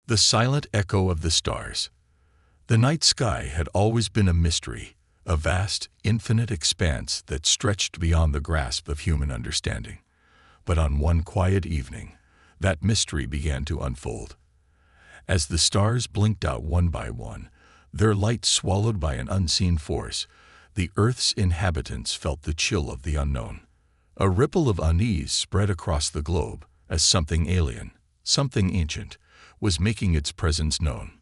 The silent echo of the stars. The night sky had always been a mystery, a vast, infinite expanse that stretched beyond the grasp of human understanding. But on one quiet evening, that mystery began to unfold. As the stars blinked out one by one, their light swallowed by an unseen force, the Earth's inhabitants felt the chill of the unknown. A ripple of unease spread across the globe as something alien, something ancient, was making its presence known.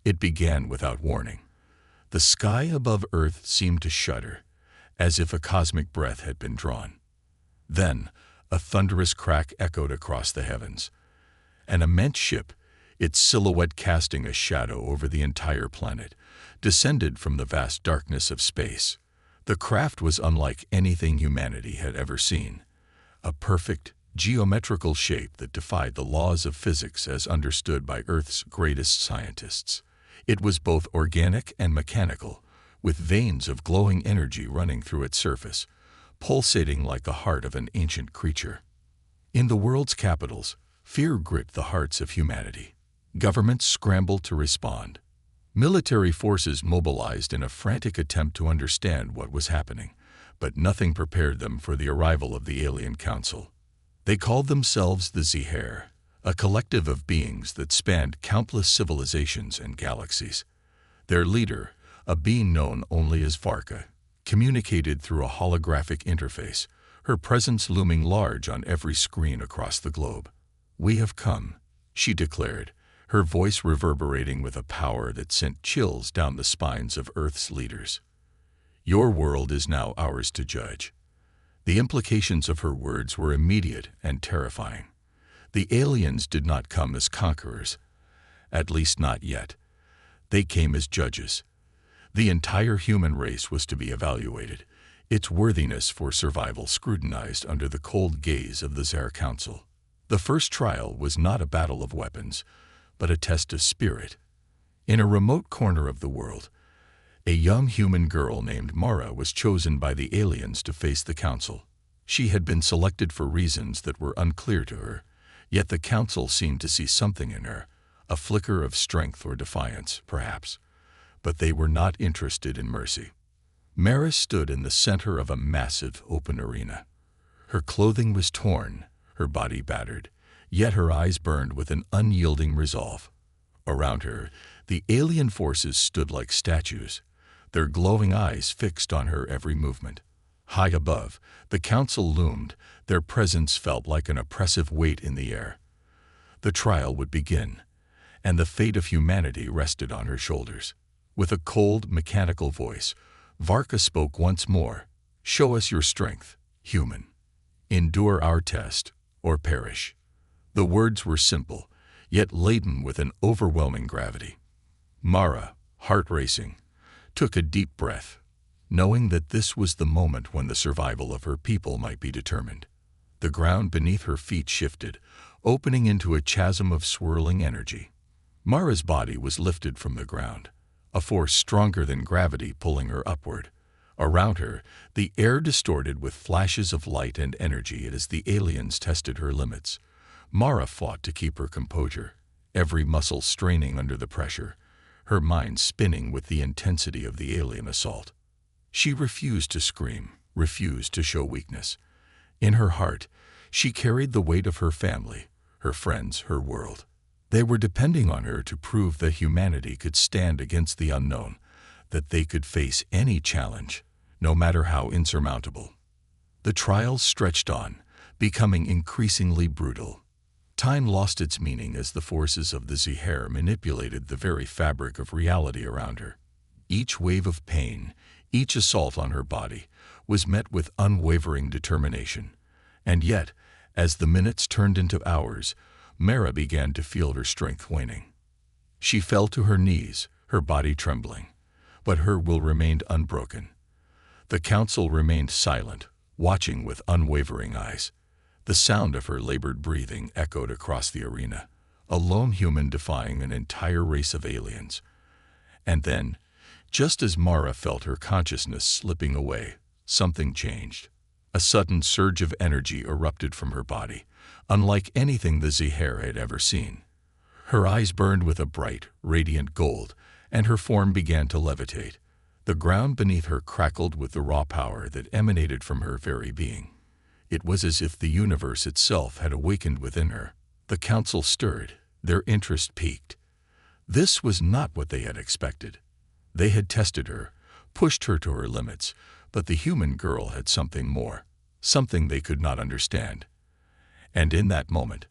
It began without warning. The sky above Earth seemed to shudder, as if a cosmic breath had been drawn. Then, a thunderous crack echoed across the heavens. An immense ship, its silhouette casting a shadow over the entire planet, descended from the vast darkness of space. The craft was unlike anything humanity had ever seen. A perfect, geometrical shape that defied the laws of physics as understood by Earth's greatest scientists. It was both organic and mechanical, with veins of glowing energy running through its surface, pulsating like the heart of an ancient creature. In the world's capitals, fear gripped the hearts of humanity. Governments scrambled to respond. Military forces mobilized in a frantic attempt to understand what was happening, but nothing prepared them for the arrival of the alien council. They called themselves the Zihar, a collective of beings that spanned countless civilizations and galaxies. Their leader, a being known only as Varka, communicated through a holographic interface, her presence looming large on every screen across the globe. "We have come," she declared, her voice reverberating with a power that sent chills down the spines of Earth's leaders. "Your world is now ours to judge." The implications of her words were immediate and terrifying. The aliens did not come as conquerors, at least not yet. They came as judges. The entire human race was to be evaluated, its worthiness for survival scrutinized under the cold gaze of the Zihar Council. The first trial was not a battle of weapons, but a test of spirit. In a remote corner of the world, a young human girl named Mara was chosen by the aliens to face the council. She had been selected for reasons that were unclear to her, yet the council seemed to see something in her, a flicker of strength or defiance, perhaps. But they were not interested in mercy. Mara stood in the center of a massive open arena. Her clothing was torn, her body battered, yet her eyes burned with an unyielding resolve. Around her, the alien forces stood like statues, their glowing eyes fixed on her every movement. High above, the council loomed, their presence felt like an oppressive weight in the air. The trial would begin, and the fate of humanity rested on her shoulders. With a cold, mechanical voice, Varka spoke once more. "Show us your strength, human. Endure our test, or perish." The words were simple, yet laden with an overwhelming gravity. Mara, heart racing, took a deep breath, knowing that this was the moment when the survival of her people might be determined. The ground beneath her feet shifted, opening into a chasm of swirling energy. Mara's body was lifted from the ground, a force stronger than gravity pulling her upward. Around her, the air distorted with flashes of light and energy as the aliens tested her limits. Mara fought to keep her composure, every muscle straining under the pressure, her mind spinning with the intensity of the alien assault. She refused to scream, refused to show weakness. In her heart, she carried the weight of her family, her friends, her world. They were depending on her to prove that humanity could stand against the unknown, that they could face any challenge, no matter how insurmountable. The trials stretched on, becoming increasingly brutal. Time lost its meaning as the forces of the Zihar manipulated the very fabric of reality around her. Each wave of pain, each assault on her body, was met with unwavering determination. And yet, as the minutes turned into hours, Mara began to feel her strength waning. She fell to her knees, her body trembling, but her will remained unbroken. The council remained silent, watching with unwavering eyes. The sound of her labored breathing echoed across the arena, a lone human defying an entire race of aliens. And then, just as Mara felt her consciousness slipping away, something changed. A sudden surge of energy erupted from her body, unlike anything the Zihar had ever seen. Her eyes burned with a bright, radiant gold, and her form began to levitate. The ground beneath her crackled with the raw power that emanated from her very being. It was as if the universe itself had awakened within her. The council stirred, their interest piqued. This was not what they had expected. They had tested her, pushed her to her limits, but the human girl had something more, something they could not understand. And in that moment,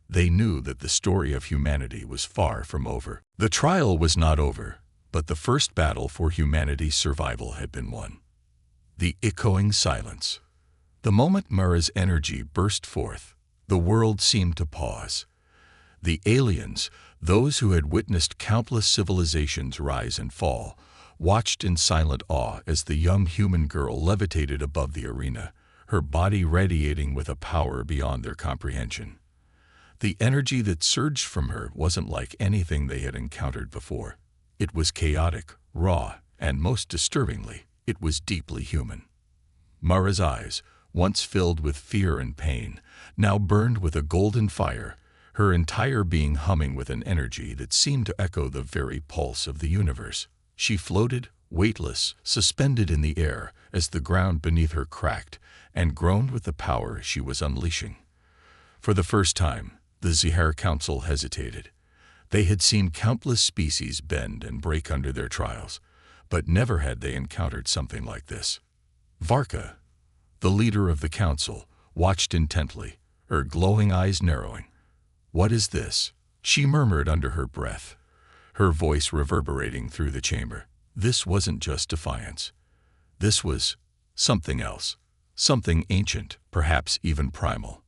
they knew that the story of humanity was far from over. The trial was not over, but the first battle for humanity's survival had been won. The echoing silence. The moment Mara's energy burst forth, the world seemed to pause. The aliens, those who had witnessed countless civilizations rise and fall, watched in silent awe as the young human girl levitated above the arena, her body radiating with a power beyond their comprehension. The energy that surged from her wasn't like anything they had encountered before. It was chaotic, raw, and most disturbingly, it was deeply human. Mara's eyes, once filled with fear and pain, now burned with a golden fire, her entire being humming with an energy that seemed to echo the very pulse of the universe. She floated, weightless, suspended in the air as the ground beneath her cracked and groaned with the power she was unleashing. For the first time, the Zihar Council hesitated. They had seen countless species bend and break under their trials, but never had they encountered something like this. Varka, the leader of the council, watched intently, her glowing eyes narrowing. "What is this?" she murmured under her breath, her voice reverberating through the chamber. This wasn't just defiance. This was something else, something ancient, perhaps even primal.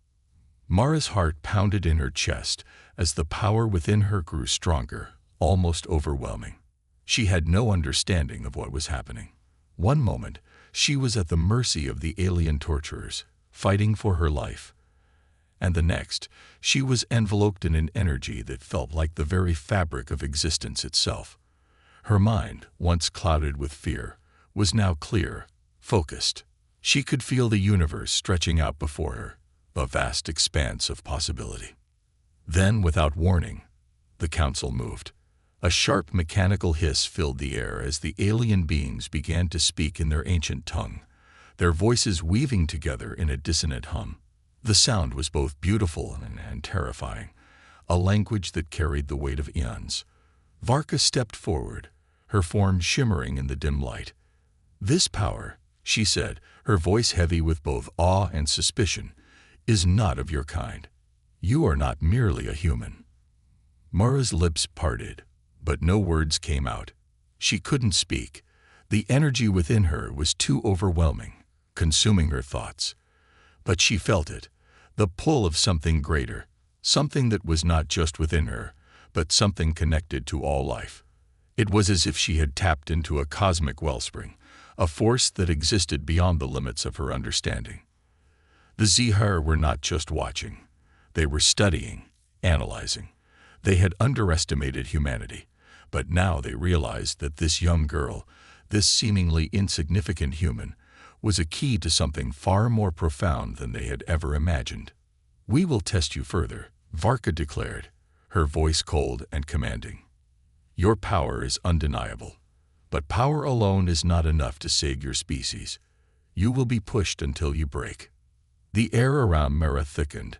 Mara's heart pounded in her chest as the power within her grew stronger, almost overwhelming. She had no understanding of what was happening. One moment, she was at the mercy of the alien torturers, fighting for her life. And the next, she was enveloped in an energy that felt like the very fabric of existence itself. Her mind, once clouded with fear, was now clear, focused. She could feel the universe stretching out before her, a vast expanse of possibility. Then, without warning, the council moved. A sharp mechanical hiss filled the air as the alien beings began to speak in their ancient tongue, their voices weaving together in a dissonant hum. The sound was both beautiful and terrifying, a language that carried the weight of eons. Varka stepped forward, her form shimmering in the dim light. "This power," she said, her voice heavy with both awe and suspicion, "is not of your kind. You are not merely a human." Mara's lips parted, but no words came out. She couldn't speak. The energy within her was too overwhelming, consuming her thoughts. But she felt it, the pull of something greater, something that was not just within her, but something connected to all life. It was as if she had tapped into a cosmic wellspring, a force that existed beyond the limits of her understanding. The Zihar were not just watching. They were studying, analyzing. They had underestimated humanity, but now they realized that this young girl, this seemingly insignificant human, was a key to something far more profound than they had ever imagined. "We will test you further," Varka declared, her voice cold and commanding. "Your power is undeniable, but power alone is not enough to save your species. You will be pushed until you break." The air around Mara thickened,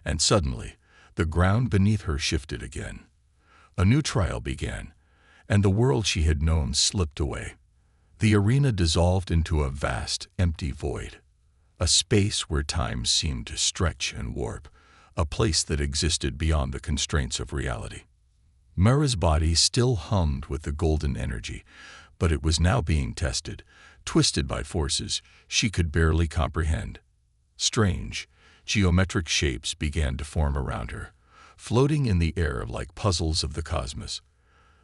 and suddenly, the ground beneath her shifted again. A new trial began, and the world she had known slipped away. The arena dissolved into a vast, empty void, a space where time seemed to stretch and warp, a place that existed beyond the constraints of reality. Mara's body still hummed with the golden energy, but it was now being tested, twisted by forces she could barely comprehend. Strange, geometric shapes began to form around her, floating in the air like puzzles of the cosmos.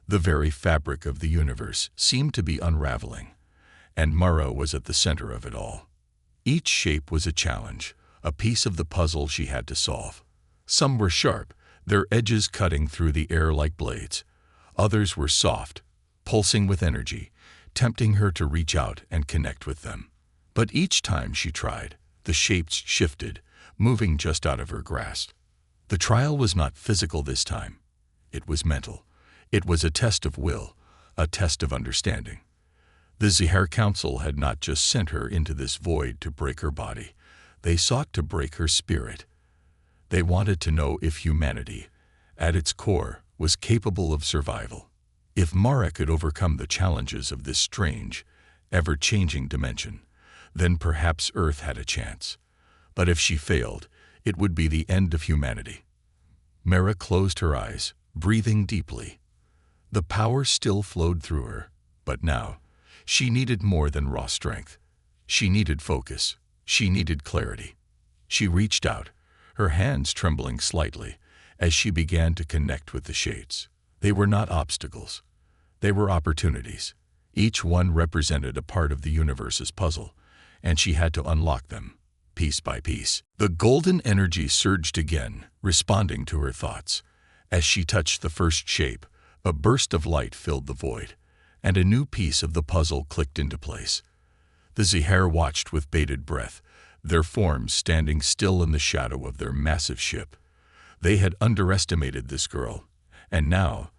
The very fabric of the universe seemed to be unraveling, and Mara was at the center of it all. Each shape was a challenge, a piece of the puzzle she had to solve. Some were sharp, their edges cutting through the air like blades. Others were soft, pulsing with energy, tempting her to reach out and connect with them. But each time she tried, the shapes shifted, moving just out of her grasp. The trial was not physical this time. It was mental. It was a test of will, a test of understanding. The Zihar Council had not just sent her into this void to break her body. They sought to break her spirit. They wanted to know if humanity, at its core, was capable of survival. If Mara could overcome the challenges of this strange, ever-changing dimension, then perhaps Earth had a chance. But if she failed, it would be the end of humanity. Mara closed her eyes, breathing deeply. The power still flowed through her, but now, she needed more than raw strength. She needed focus. She needed clarity. She reached out, her hands trembling slightly, as she began to connect with the shades. They were not obstacles. They were opportunities. Each one represented a part of the universe's puzzle, and she had to unlock them, piece by piece. The golden energy surged again, responding to her thoughts. As she touched the first shape, a burst of light filled the void, and a new piece of the puzzle clicked into place. The Zihar watched with bated breath, their forms standing still in the shadow of their massive ship. They had underestimated this girl, and now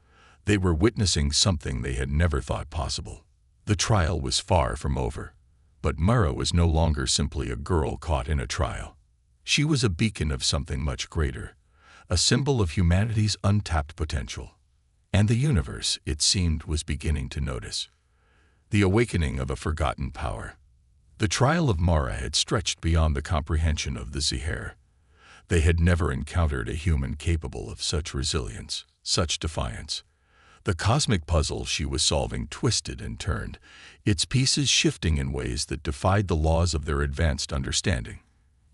they were witnessing something they had never thought possible. The trial was far from over, but Mara was no longer simply a girl caught in a trial. She was a beacon of something much greater, a symbol of humanity's untapped potential. And the universe, it seemed, was beginning to notice. The awakening of a forgotten power. The trial of Mara had stretched beyond the comprehension of the Zihar. They had never encountered a human capable of such resilience, such defiance. The cosmic puzzle she was solving twisted and turned, its pieces shifting in ways that defied the laws of their advanced understanding.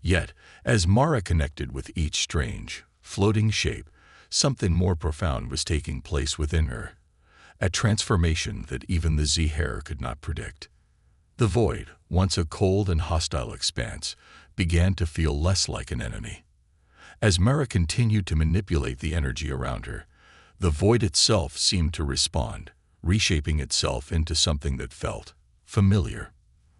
Yet, as Mara connected with each strange, floating shape, something more profound was taking place within her, a transformation that even the Zihar could not predict. The void, once a cold and hostile expanse, began to feel less like an enemy. As Mara continued to manipulate the energy around her, the void itself seemed to respond, reshaping itself into something that felt familiar.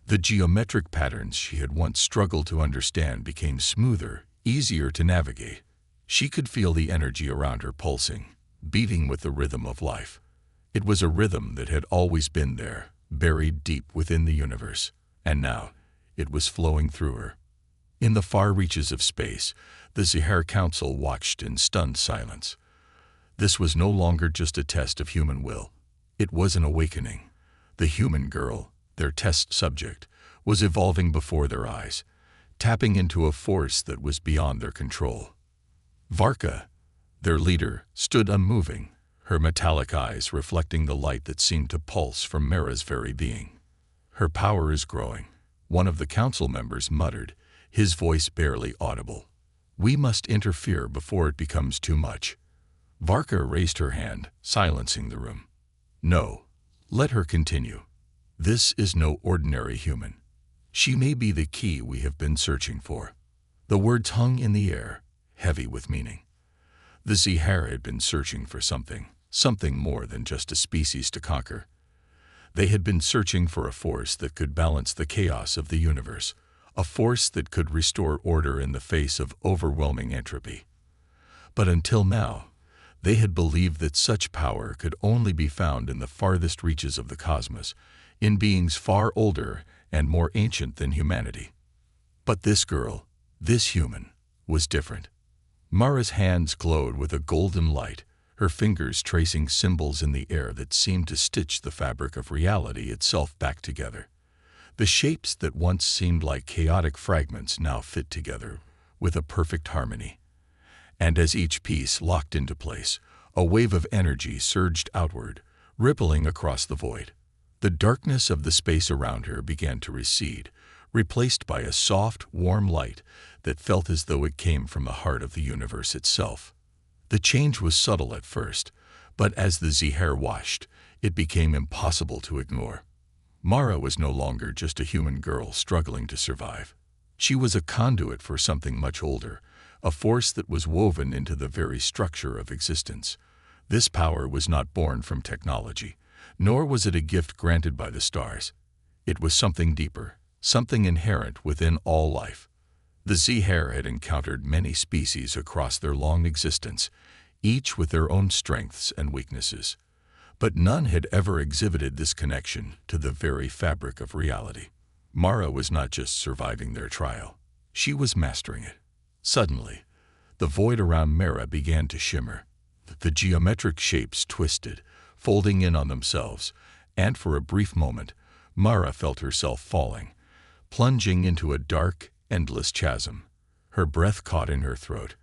The geometric patterns she had once struggled to understand became smoother, easier to navigate. She could feel the energy around her pulsing, beating with the rhythm of life. It was a rhythm that had always been there, buried deep within the universe, and now it was flowing through her. In the far reaches of space, the Zihar Council watched in stunned silence. This was no longer just a test of human will. It was an awakening. The human girl, their test subject, was evolving before their eyes, tapping into a force that was beyond their control. Varka, their leader, stood unmoving, her metallic eyes reflecting the light that seemed to pulse from Mara's very being. "Her power is growing," one of the council members muttered, his voice barely audible. "We must interfere before it becomes too much." Varka raised her hand, silencing the room. "No, let her continue. This is no ordinary human. She may be the key we have been searching for." The words hung in the air, heavy with meaning. The Zihar had been searching for something more than just a species to conquer. They had been searching for a force that could balance the chaos of the universe, a force that could restore order in the face of overwhelming entropy. But until now, they had believed that such power could only be found in the farthest reaches of the cosmos, in beings far older and more ancient than humanity. But this girl, this human, was different. Mara's hands glowed with a golden light, her fingers tracing symbols in the air that seemed to stitch the fabric of reality itself back together. The shapes that once seemed like chaotic fragments now fit together with a perfect harmony. And as each piece locked into place, a wave of energy surged outward, rippling across the void. The darkness of the space around her began to recede, replaced by a soft, warm light that felt as though it came from the heart of the universe itself. The change was subtle at first, but as the Zihar watched, it became impossible to ignore. Mara was no longer just a human girl struggling to survive. She was a conduit for something much older, a force that was woven into the very structure of existence. This power was not born from technology, nor was it a gift granted by the stars. It was something deeper, something inherent within all life. The Zihar had encountered many species across their long existence, each with their own strengths and weaknesses. But none had ever exhibited this connection to the very fabric of reality. Mara was not just surviving their trial. She was mastering it. Suddenly, the void around Mara began to shimmer. The geometric shapes twisted, folding in on themselves, and for a brief moment, Mara felt herself falling, plunging into a dark, endless chasm. Her breath caught in her throat,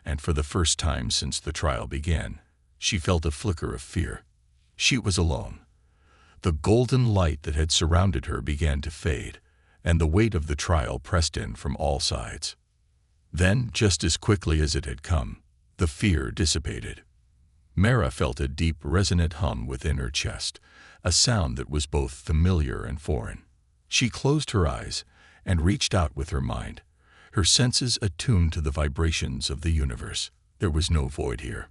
and for the first time since the trial began, she felt a flicker of fear. She was alone. The golden light that had surrounded her began to fade, and the weight of the trial pressed in from all sides. Then, just as quickly as it had come, the fear dissipated. Mara felt a deep, resonant hum within her chest, a sound that was both familiar and foreign. She closed her eyes and reached out with her mind, her senses attuned to the vibrations of the universe. There was no void here.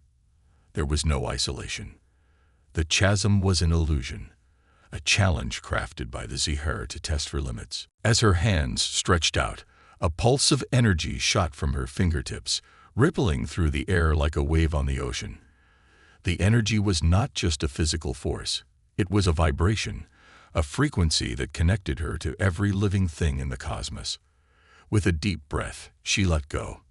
There was no isolation. The chasm was an illusion, a challenge crafted by the Zihar to test her limits. As her hands stretched out, a pulse of energy shot from her fingertips, rippling through the air like a wave on the ocean. The energy was not just a physical force. It was a vibration, a frequency that connected her to every living thing in the cosmos. With a deep breath, she let go.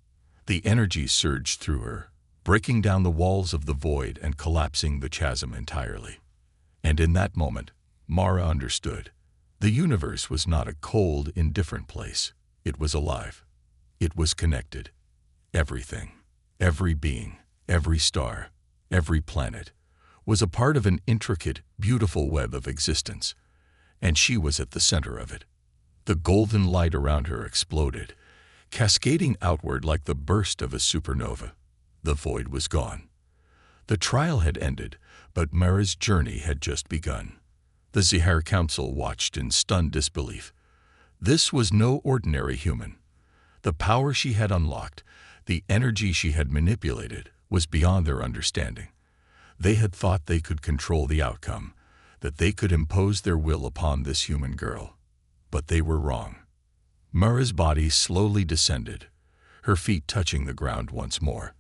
The energy surged through her, breaking down the walls of the void and collapsing the chasm entirely. And in that moment, Mara understood. The universe was not a cold, indifferent place. It was alive. It was connected. Everything, every being, every star, every planet, was a part of an intricate, beautiful web of existence, and she was at the center of it. The golden light around her exploded, cascading outward like the burst of a supernova. The void was gone. The trial had ended, but Mara's journey had just begun. The Zihar Council watched in stunned disbelief. This was no ordinary human. The power she had unlocked, the energy she had manipulated, was beyond their understanding. They had thought they could control the outcome, that they could impose their will upon this human girl. But they were wrong. Mara's body slowly descended, her feet touching the ground once more.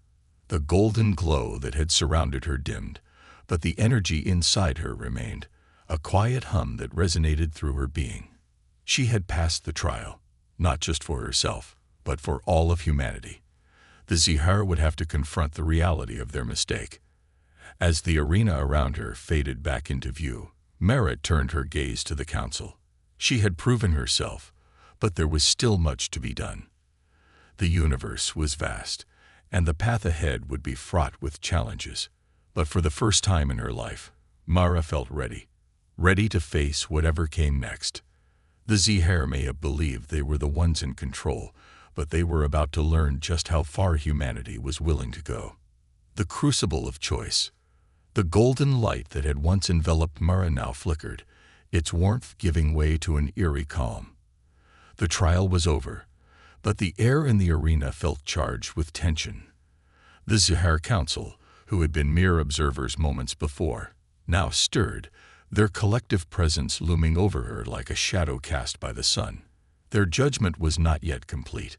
The golden glow that had surrounded her dimmed, but the energy inside her remained, a quiet hum that resonated through her being. She had passed the trial, not just for herself, but for all of humanity. The Zihar would have to confront the reality of their mistake. As the arena around her faded back into view, Mara turned her gaze to the council. She had proven herself, but there was still much to be done. The universe was vast, and the path ahead would be fraught with challenges. But for the first time in her life, Mara felt ready to face whatever came next. The Zihar may have believed they were the ones in control, but they were about to learn just how far humanity was willing to go. The crucible of choice. The golden light that had once enveloped Mara now flickered, its warmth giving way to an eerie calm. The trial was over, but the air in the arena felt charged with tension. The Zihar Council, who had been mere observers moments before, now stirred, their collective presence looming over her like a shadow cast by the sun. Their judgment was not yet complete.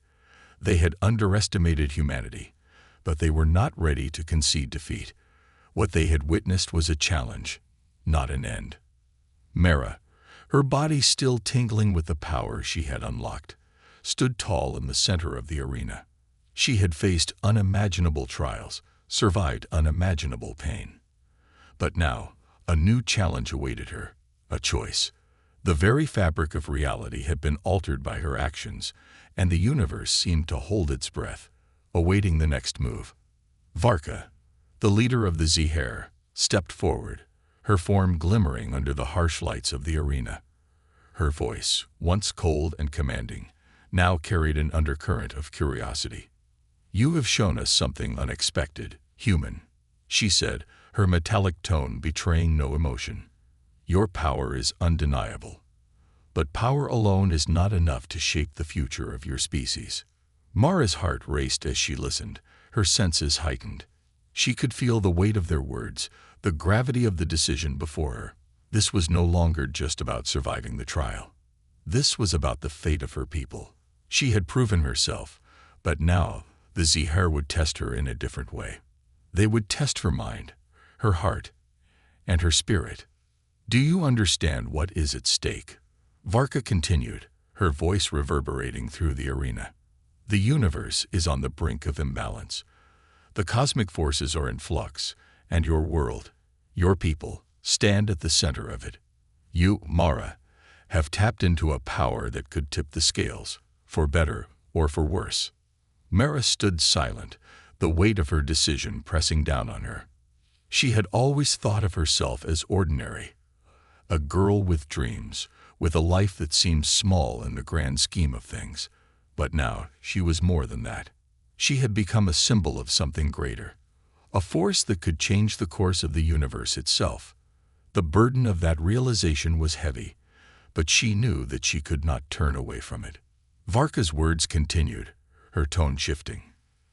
They had underestimated humanity, but they were not ready to concede defeat. What they had witnessed was a challenge, not an end. Mara, her body still tingling with the power she had unlocked, stood tall in the center of the arena. She had faced unimaginable trials, survived unimaginable pain. But now, a new challenge awaited her, a choice. The very fabric of reality had been altered by her actions, and the universe seemed to hold its breath, awaiting the next move. Varka, the leader of the Zihar, stepped forward, her form glimmering under the harsh lights of the arena. Her voice, once cold and commanding, now carried an undercurrent of curiosity. "You have shown us something unexpected, human," she said, her metallic tone betraying no emotion. "Your power is undeniable. But power alone is not enough to shape the future of your species." Mara's heart raced as she listened, her senses heightened. She could feel the weight of their words, the gravity of the decision before her. This was no longer just about surviving the trial. This was about the fate of her people. She had proven herself, but now the Zihar would test her in a different way. They would test her mind, her heart, and her spirit. Do you understand what is at stake? Varka continued, her voice reverberating through the arena. The universe is on the brink of imbalance. The cosmic forces are in flux, and your world, your people, stand at the center of it. You, Mara, have tapped into a power that could tip the scales, for better or for worse. Mara stood silent, the weight of her decision pressing down on her. She had always thought of herself as ordinary, a girl with dreams, with a life that seemed small in the grand scheme of things. But now she was more than that. She had become a symbol of something greater, a force that could change the course of the universe itself. The burden of that realization was heavy, but she knew that she could not turn away from it. Varka's words continued, her tone shifting.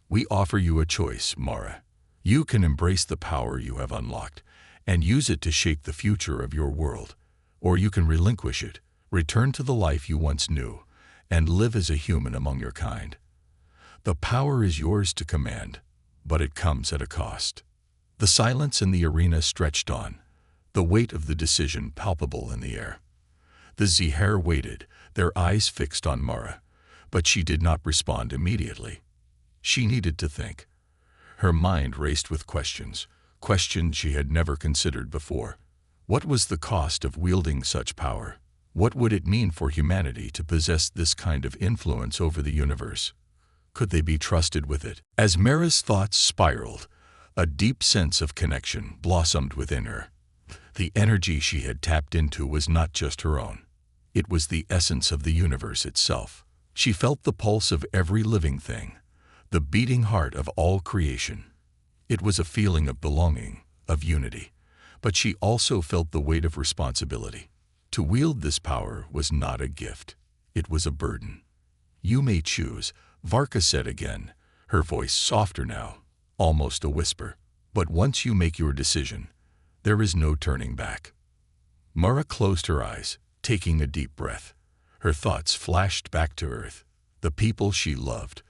We offer you a choice, Mara. You can embrace the power you have unlocked and use it to shape the future of your world, or you can relinquish it, return to the life you once knew, and live as a human among your kind. The power is yours to command, but it comes at a cost. The silence in the arena stretched on, the weight of the decision palpable in the air. The Zihar waited, their eyes fixed on Mara, but she did not respond immediately. She needed to think. Her mind raced with questions she had never considered before. What was the cost of wielding such power? What would it mean for humanity to possess this kind of influence over the universe? Could they be trusted with it? As Mara's thoughts spiraled, a deep sense of connection blossomed within her. The energy she had tapped into was not just her own. It was the essence of the universe itself. She felt the pulse of every living thing, the beating heart of all creation. It was a feeling of belonging, of unity, but she also felt the weight of responsibility. To wield this power was not a gift, it was a burden. You may choose, Varka said again, her voice softer now, almost a whisper. But once you make your decision, there is no turning back. Mara closed her eyes, taking a deep breath. Her thoughts flashed back to earth, the people she loved,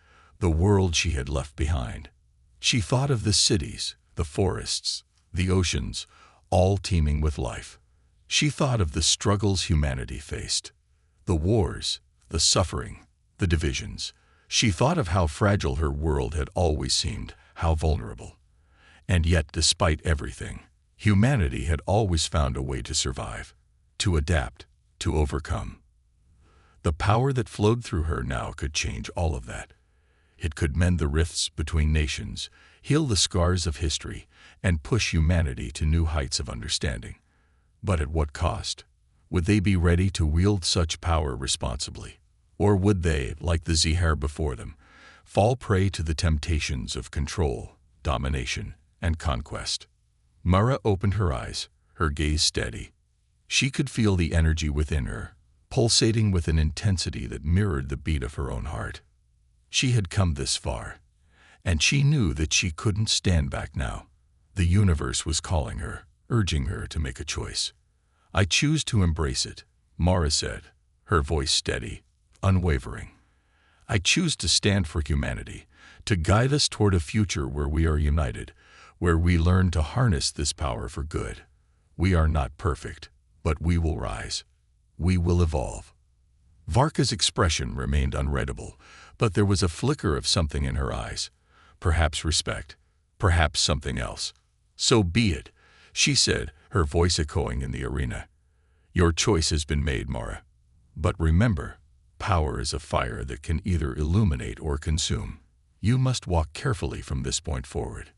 the world she had left behind. She thought of the cities, the forests, the oceans, all teeming with life. She thought of the struggles humanity faced, the wars, the suffering, the divisions. She thought of how fragile her world had always seemed, how vulnerable. And yet, despite everything, humanity had always found a way to survive, to adapt, to overcome. The power that flowed through her now could change all of that. It could mend the rifts between nations, heal the scars of history, and push humanity to new heights of understanding. But at what cost? Would they be ready to wield such power responsibly? Or would they, like the Zihar before them, fall prey to the temptations of control, domination, and conquest? Mara opened her eyes, her gaze steady. She could feel the energy within her, pulsating with an intensity that mirrored the beat of her own heart. She had come this far, and she knew that she couldn't stand back now. The universe was calling her, urging her to make a choice. I choose to embrace it, Mara said, her voice steady, unwavering. I choose to stand for humanity, to guide us toward a future where we are united, where we learn to harness this power for good. We are not perfect, but we will rise. We will evolve. Varka's expression remained unreadable, but there was a flicker of something in her eyes. Perhaps respect, perhaps something else. So be it, she said, her voice echoing in the arena. Your choice has been made, Mara. But remember, power is a fire that can either illuminate or consume. You must walk carefully from this point forward.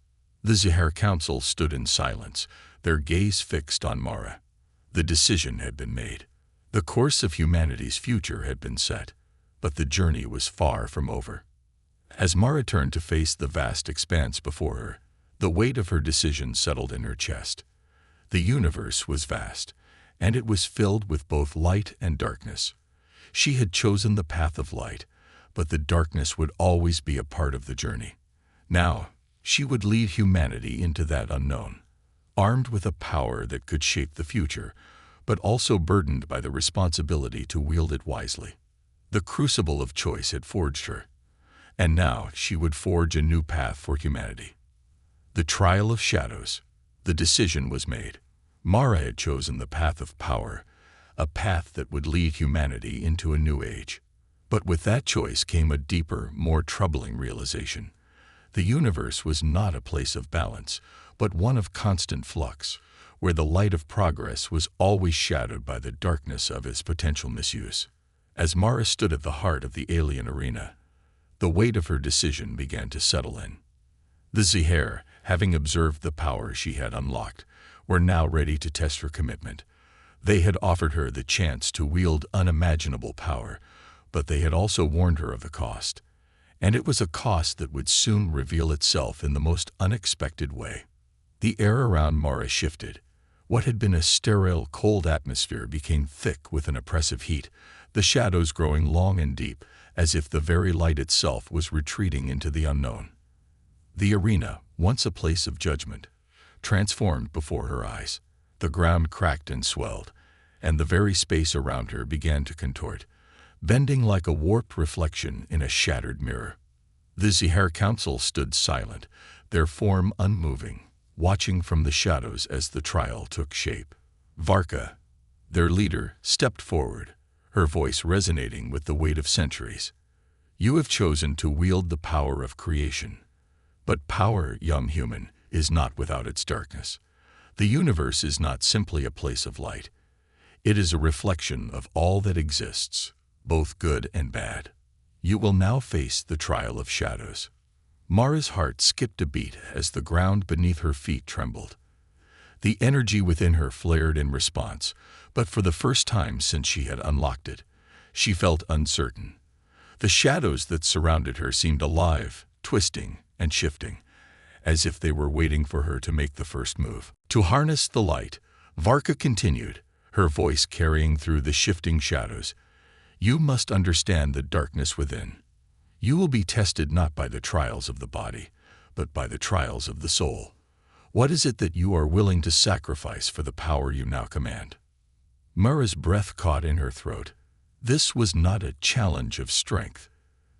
The Zihar Council stood in silence, their gaze fixed on Mara. The decision had been made. The course of humanity's future had been set, but the journey was far from over. As Mara turned to face the vast expanse before her, the weight of her decision settled in her chest. The universe was vast, and it was filled with both light and darkness. She had chosen the path of light, but the darkness would always be a part of the journey. Now, she would lead humanity into that unknown, armed with a power that could shape the future, but also burdened by the responsibility to wield it wisely. The crucible of choice had forged her, and now she would forge a new path for humanity. The trial of shadows. The decision was made. Mara had chosen the path of power, a path that would lead humanity into a new age. But with that choice came a deeper, more troubling realization. The universe was not a place of balance, but one of constant flux, where the light of progress was always shadowed by the darkness of its potential misuse. As Mara stood at the heart of the alien arena, the weight of her decision began to settle in. The Zahir, having observed the power she had unlocked, were now ready to test her commitment. They had offered her the chance to wield unimaginable power, but they had also warned her of the cost. And it was a cost that would soon reveal itself in the most unexpected way. The air around Mara shifted. What had been a sterile, cold atmosphere became thick with an oppressive heat, the shadows growing long and deep, as if the very light itself was retreating into the unknown. The arena, once a place of judgment, transformed before her eyes. The ground cracked and swelled, and the very space around her began to contort, bending like a warped reflection in a shattered mirror. The Zahir Council stood silent, their form unmoving, watching from the shadows as the trial took shape. Varka, their leader, stepped forward, her voice resonating with the weight of centuries. "You have chosen to wield the power of creation. But power, young human, is not without its darkness. The universe is not simply a place of light. It is a reflection of all that exists, both good and bad. You will now face the trial of shadows." Mara's heart skipped a beat as the ground beneath her feet trembled. The energy within her flared in response, but for the first time since she had unlocked it, she felt uncertain. The shadows that surrounded her seemed alive, twisting, and shifting, as if they were waiting for her to make the first move. To harness the light, Varka continued, her voice carrying through the shifting shadows. "You must understand the darkness within. You will be tested not by the trials of the body, but by the trials of the soul. What is it that you are willing to sacrifice for the power you now command?" Mara's breath caught in her throat. This was not a challenge of strength.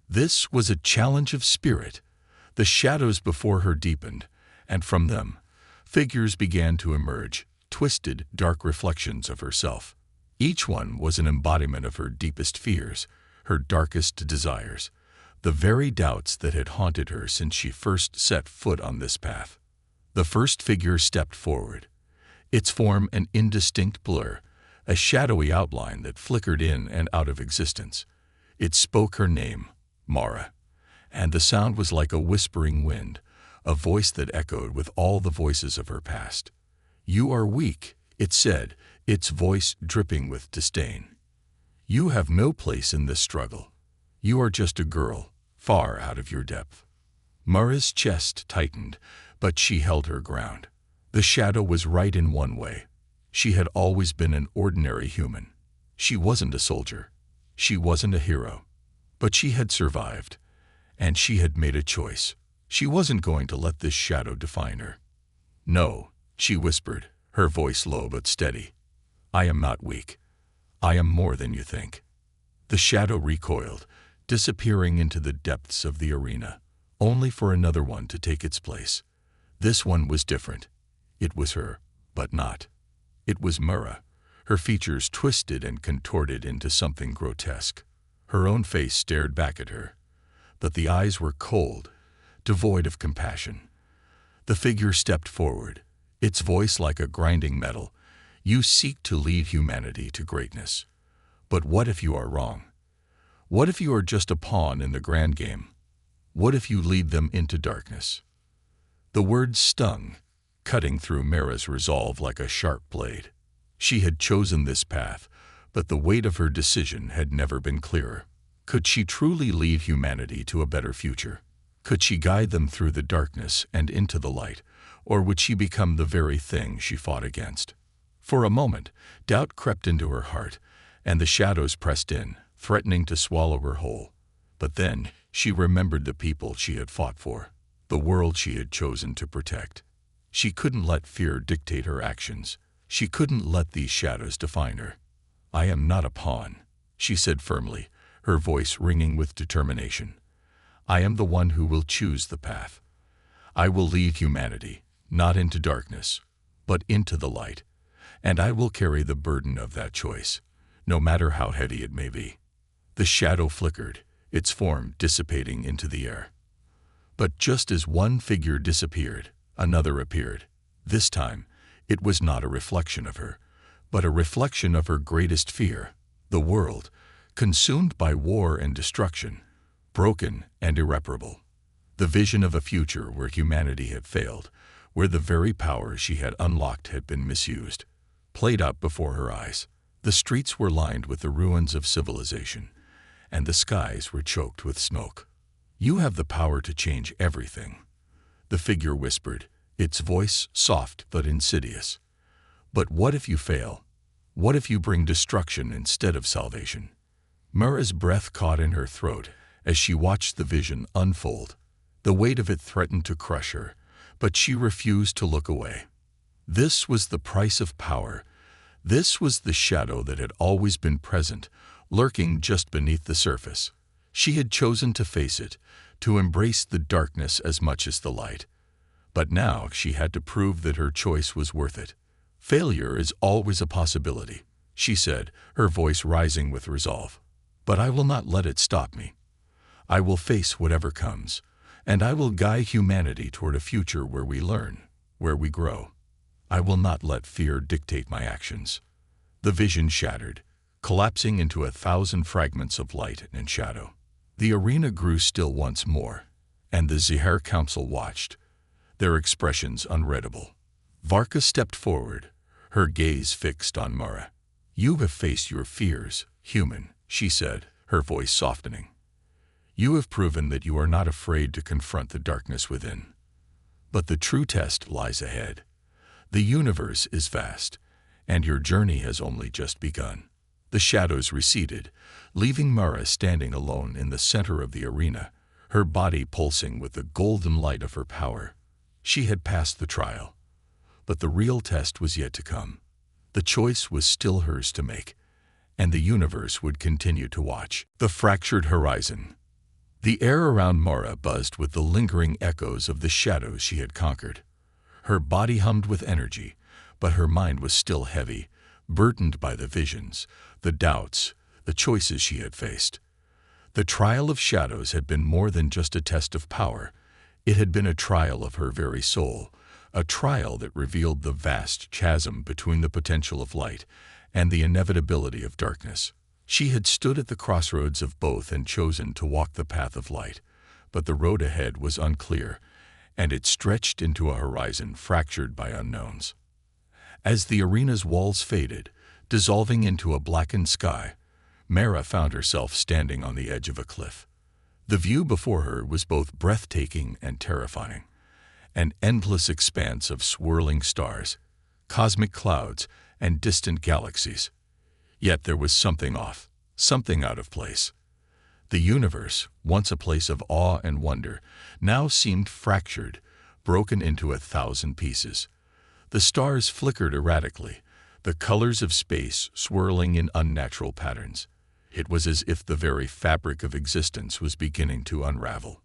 This was a challenge of spirit. The shadows before her deepened, and from them, figures began to emerge, twisted, dark reflections of herself. Each one was an embodiment of her deepest fears, her darkest desires, the very doubts that had haunted her since she first set foot on this path. The first figure stepped forward, its form an indistinct blur, a shadowy outline that flickered in and out of existence. It spoke her name, Mara, and the sound was like a whispering wind, a voice that echoed with all the voices of her past. "You are weak," it said, its voice dripping with disdain. "You have no place in this struggle. You are just a girl, far out of your depth." Mara's chest tightened, but she held her ground. The shadow was right in one way. She had always been an ordinary human. She wasn't a soldier. She wasn't a hero. But she had survived. And she had made a choice. She wasn't going to let this shadow define her. "No," she whispered, her voice low but steady. "I am not weak. I am more than you think." The shadow recoiled, disappearing into the depths of the arena, only for another one to take its place. This one was different. It was her, but not. It was Mara, her features twisted and contorted into something grotesque. Her own face stared back at her, but the eyes were cold, devoid of compassion. The figure stepped forward, its voice like a grinding metal. "You seek to lead humanity to greatness. But what if you are wrong? What if you are just a pawn in the grand game? What if you lead them into darkness?" The words stung, cutting through Mara's resolve like a sharp blade. She had chosen this path, but the weight of her decision had never been clearer. Could she truly lead humanity to a better future? Could she guide them through the darkness and into the light, or would she become the very thing she fought against? For a moment, doubt crept into her heart, and the shadows pressed in, threatening to swallow her whole. But then she remembered the people she had fought for, the world she had chosen to protect. She couldn't let fear dictate her actions. She couldn't let these shadows define her. "I am not a pawn," she said firmly, her voice ringing with determination. "I am the one who will choose the path. I will lead humanity, not into darkness, but into the light, and I will carry the burden of that choice, no matter how heavy it may be. The shadow flickered, its form dissipating into the air. But just as one figure disappeared, another appeared. This time, it was not a reflection of her, but a reflection of her greatest fear, the world, consumed by war and destruction, broken and irreparable. The vision of a future where humanity had failed, where the very power she had unlocked had been misused, played out before her eyes. The streets were lined with the ruins of civilization, and the skies were choked with smoke. You have the power to change everything, the figure whispered, its voice soft but insidious. But what if you fail? What if you bring destruction instead of salvation? Mara's breath caught in her throat as she watched the vision unfold. The weight of it threatened to crush her, but she refused to look away. This was the price of power. This was the shadow that had always been present, lurking just beneath the surface. She had chosen to face it, to embrace the darkness as much as the light. But now she had to prove that her choice was worth it. Failure is always a possibility, she said, her voice rising with resolve. But I will not let it stop me. I will face whatever comes, and I will guide humanity toward a future where we learn, where we grow. I will not let fear dictate my actions. The vision shattered, collapsing into 1,000 fragments of light and shadow. The arena grew still once more, and the Zahir Council watched, their expressions unreadable. Varka stepped forward, her gaze fixed on Mara. You have faced your fears, human, she said, her voice softening. You have proven that you are not afraid to confront the darkness within. But the true test lies ahead. The universe is vast, and your journey has only just begun. The shadows receded, leaving Mara standing alone in the center of the arena, her body pulsing with the golden light of her power. She had passed the trial, but the real test was yet to come. The choice was still hers to make, and the universe would continue to watch. The fractured horizon. The air around Mara buzzed with the lingering echoes of the shadows she had conquered. Her body hummed with energy, but her mind was still heavy, burdened by the visions, the doubts, the choices she had faced. The trial of shadows had been more than just a test of power. It had been a trial of her very soul, a trial that revealed the vast chasm between the potential of light and the inevitability of darkness. She had stood at the crossroads of both and chosen to walk the path of light, but the road ahead was unclear, and it stretched into a horizon fractured by unknowns. As the arena's walls faded, dissolving into a blackened sky, Mara found herself standing on the edge of a cliff. The view before her was both breathtaking and terrifying. An endless expanse of swirling stars, cosmic clouds, and distant galaxies. Yet there was something off, something out of place. The universe, once a place of awe and wonder, now seemed fractured, broken into 1,000 pieces. The stars flickered erratically, the colors of space swirling in unnatural patterns. It was as if the very fabric of existence was beginning to unravel.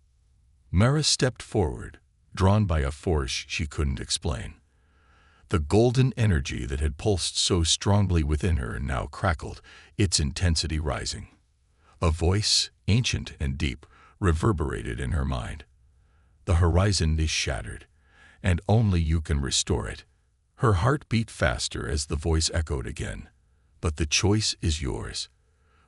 Mara stepped forward, drawn by a force she couldn't explain. The golden energy that had pulsed so strongly within her now crackled, its intensity rising. A voice, ancient and deep, reverberated in her mind. The horizon is shattered, and only you can restore it. Her heart beat faster as the voice echoed again. But the choice is yours.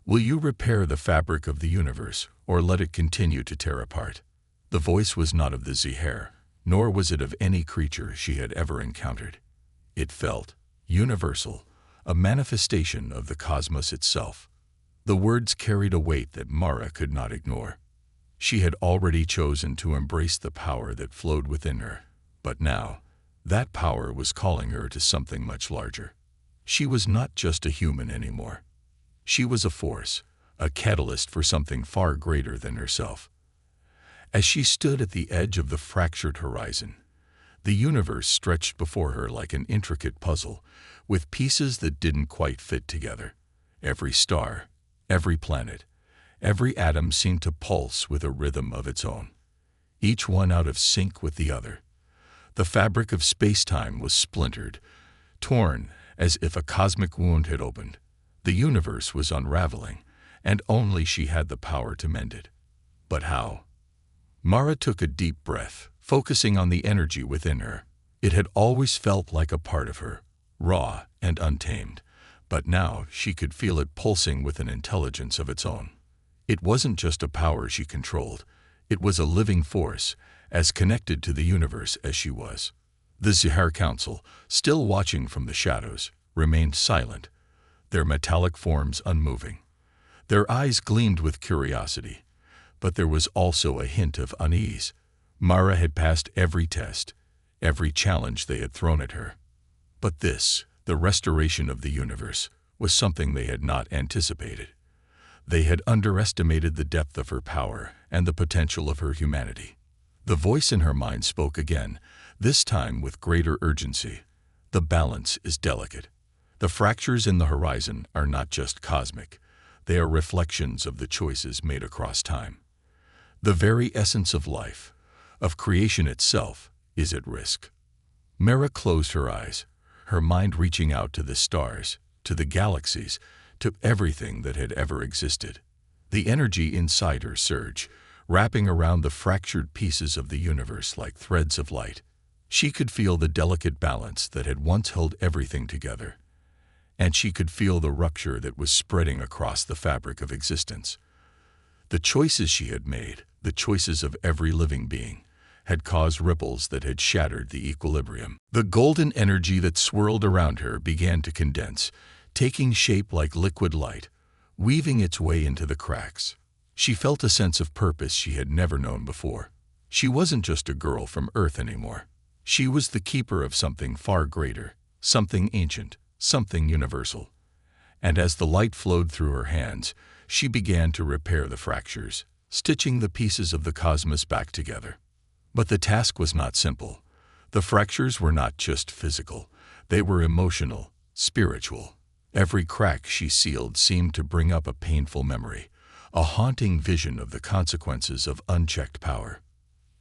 Will you repair the fabric of the universe, or let it continue to tear apart? The voice was not of the Zahir, nor was it of any creature she had ever encountered. It felt universal, a manifestation of the cosmos itself. The words carried a weight that Mara could not ignore. She had already chosen to embrace the power that flowed within her, but now, that power was calling her to something much larger. She was not just a human anymore. She was a force, a catalyst for something far greater than herself. As she stood at the edge of the fractured horizon, the universe stretched before her like an intricate puzzle, with pieces that didn't quite fit together. Every star, every planet, every atom seemed to pulse with a rhythm of its own. each one out of sync with the other. The fabric of space-time was splintered, torn as if a cosmic wound had opened. The universe was unraveling, and only she had the power to mend it. But how? Mara took a deep breath, focusing on the energy within her. It had always felt like a part of her, raw and untamed, but now she could feel it pulsing with an intelligence of its own. It wasn't just a power she controlled, it was a living force, as connected to the universe as she was. The Zahar Council, still watching from the shadows, remained silent, their metallic forms unmoving. Their eyes gleamed with curiosity, but there was also a hint of unease. Mara had passed every test, every challenge they had thrown at her. But this, the restoration of the universe, was something they had not anticipated. They had underestimated the depth of her power and the potential of her humanity. The voice in her mind spoke again, this time with greater urgency. The balance is delicate. The fractures in the horizon are not just cosmic. They are reflections of the choices made across time. The very essence of life, of creation itself, is at risk. Mara closed her eyes, her mind reaching out to the stars, to the galaxies, to everything that had ever existed. The energy inside her surged, wrapping around the fractured pieces of the universe like threads of light. She could feel the delicate balance that had once held everything together, and she could feel the rupture that was spreading across the fabric of existence. The choices she had made, the choices of every living being, had caused ripples that had shattered the equilibrium. The golden energy that swirled around her began to condense, taking shape like liquid light, weaving its way into the cracks. She felt a sense of purpose she had never known before. She wasn't just a girl from Earth anymore. She was the keeper of something far greater, something ancient, something universal. And as the light flowed through her hands, she began to repair the fractures, stitching the pieces of the cosmos back together. But the task was not simple. The fractures were not just physical. They were emotional, spiritual. Every crack she sealed seemed to bring up a painful memory, a haunting vision of the consequences of unchecked power.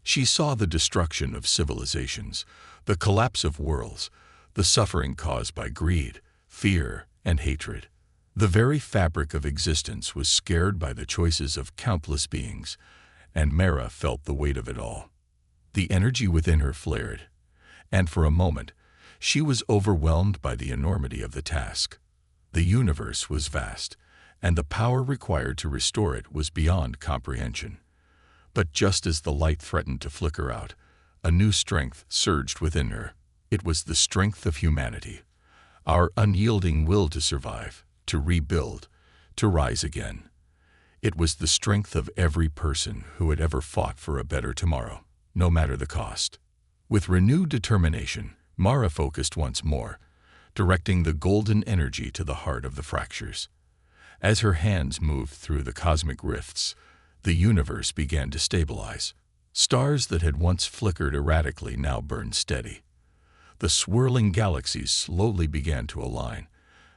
She saw the destruction of civilizations, the collapse of worlds, the suffering caused by greed, fear, and hatred. The very fabric of existence was scared by the choices of countless beings, and Mara felt the weight of it all. The energy within her flared, and for a moment, she was overwhelmed by the enormity of the task. The universe was vast, and the power required to restore it was beyond comprehension. But just as the light threatened to flicker out, a new strength surged within her. It was the strength of humanity, our unyielding will to survive, to rebuild, to rise again. It was the strength of every person who had ever fought for a better tomorrow, no matter the cost. With renewed determination, Mara focused once more, directing the golden energy to the heart of the fractures. As her hands moved through the cosmic rifts, the universe began to stabilize. Stars that had once flickered erratically now burned steady. The swirling galaxies slowly began to align,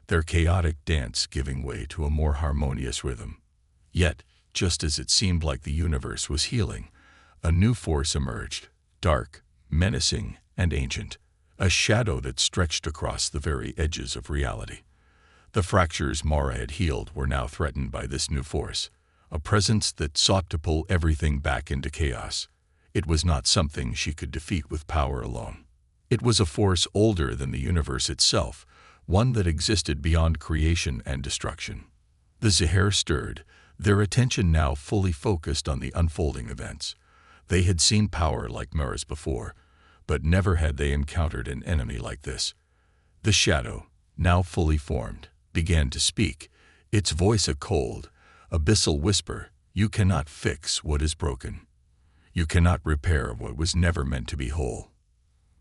their chaotic dance giving way to a more harmonious rhythm. Yet, just as it seemed like the universe was healing, a new force emerged, dark, menacing, and ancient, a shadow that stretched across the very edges of reality. The fractures Mara had healed were now threatened by this new force, a presence that sought to pull everything back into chaos. It was not something she could defeat with power alone. It was a force older than the universe itself, one that existed beyond creation and destruction. The Zahar stirred, their attention now fully focused on the unfolding events. They had seen power like Mara's before, but never had they encountered an enemy like this. The shadow, now fully formed, began to speak, its voice a cold, abyssal whisper. You cannot fix what is broken. You cannot repair what was never meant to be whole.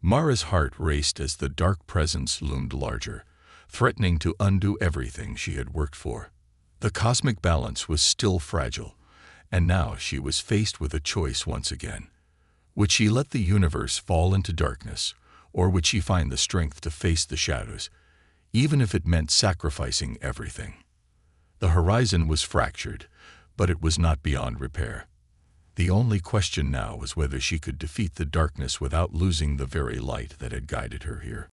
Mara's heart raced as the dark presence loomed larger, threatening to undo everything she had worked for. The cosmic balance was still fragile, and now she was faced with a choice once again. Would she let the universe fall into darkness, or would she find the strength to face the shadows, even if it meant sacrificing everything? The horizon was fractured, but it was not beyond repair. The only question now was whether she could defeat the darkness without losing the very light that had guided her here.